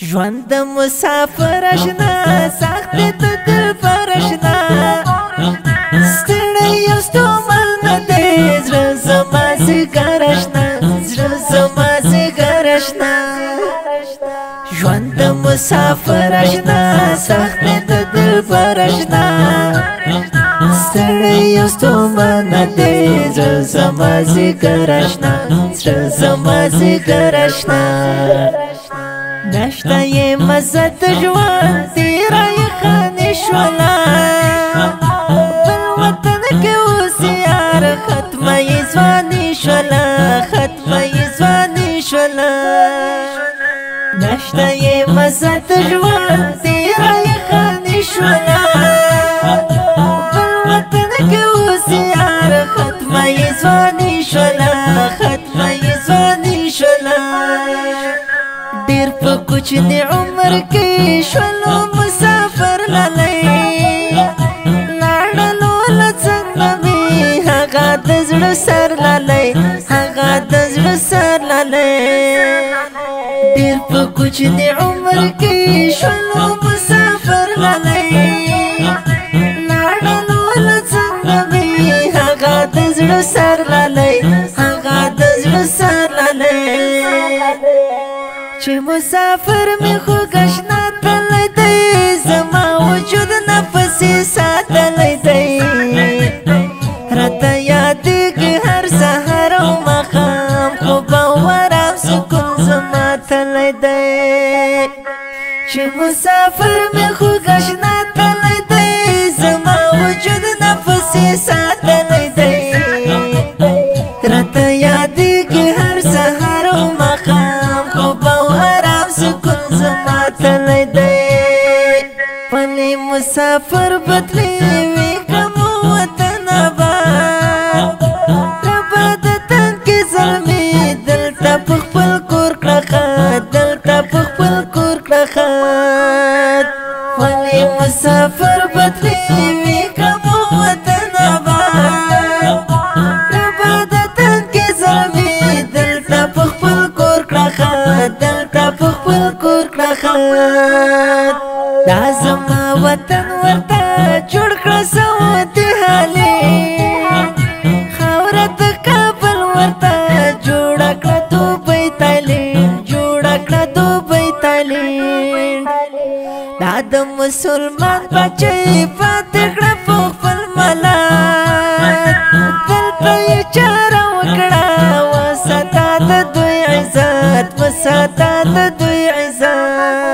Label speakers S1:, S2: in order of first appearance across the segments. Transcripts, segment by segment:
S1: ژوند د مسافر اشنا سخت د دلبر اشنا ستړی یو ستومن نه دی زړه زما زیګر اشنا زړه زما زیګر اشنا ژوند د مسافر اشنا سخت د دلبر اشنا ستړی یو ستومن نه دی زړه زما زیګر اشنا زړه زما زیګر اشنا نشتا یې مزه د ژوند تیره یې خانې شوله بل وطن کې اوس یار ختمه یې ځواني شوله ختمه یې ځواني شوله نشتا یې مزه د ژوند تیره یې خانې شوله بل وطن کې اوس یار ختمه یې ځواني شوله ختمه یې ځواني شوله ډیر په کوچني عمر کې شولو مسافر لالی لاړلو له څنګه مې هغه د زړه سر لالی هغه د زړه سر لالی ډیر په کوچني عمر کې شولو مسافر لالی لاړلو له څنګه مې هغه د زړه سر لالی هغه د زړه سر لالی چې مسافر می خو گشنا تللی دی زما وجود نفسی ساتلی دی راته یادیږي هر سهار او ماښام خو باور او سکون زما تللی دی چې مسافر می خو گشنا تللی دی زما وجود نفسی ساتلی دی راته یادیږي هر سهار او ماښام خو پلی مسافر بدلی وی کم وطن آباد ربا د تنگ ظلمی دلتا پخپل کور کړه دلتا پخپل کور کړه پلی مسافر بدلی وی کم وطن آباد ربا د تنگ ظلمی دلتا پخپل کور کړه دلتا پخپل کور کړه دا زما وطن ورته جوړ کړه سعودي حالي خاوره د کابل ورته جوړه کړه دوبۍ تایلنډ جوړه کړه دوبۍ تایلنډ دا د مسلمان بچی پاتې کړه په خپل ملت دلته یې چاره وکړه وساته د دوی عزت وساته د دوی عزت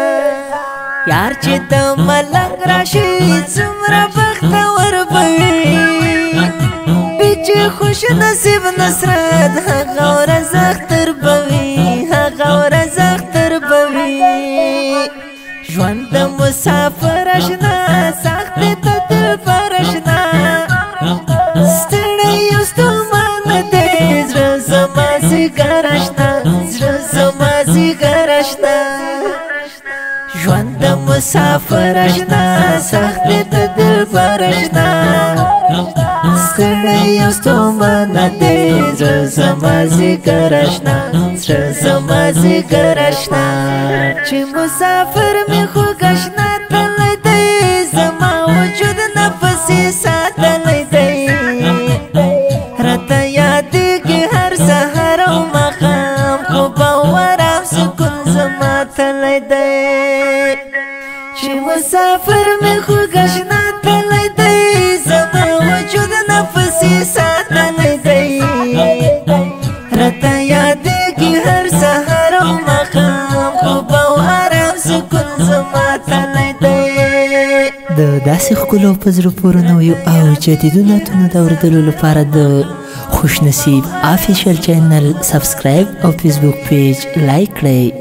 S1: یار چې د ملنګ راشي څومره بختور به وي چې خوش نصیب نصرت هغه ورځ اختر به وي هغه ورځ اختر به وي ژوند د مسافر اشنا سخت د دلبر اشنا ستړی یو ستومن دی زړه زما زیګر اشنا زړه زما زیګر اشنا ژوند د مسافر اشنا سخت د دلبر اشنا ستړی یو ستومن دی زړه زما زیګر اشنا زړه زما زیګر اشنا چې مسافر می خو گشنا تللی دی زما وجود نفسی ساتلی دی راته یادیږي هر سهار او ماښام خو باور او سکون زما تللی دی چې مسافر می خو گشنا تللی دی زما وجود نفسی ساتلی دی راته یادیږي هر سهار او ماښام خو باور او سکون زما تللی دی
S2: د داسې ښکلو په زړه پورې نویو او جدیدو نعتونو د اورېدلو لپاره د خوش نصیب افیشل چینل سبسکرایب او فیسبوک پیج لایک کړئ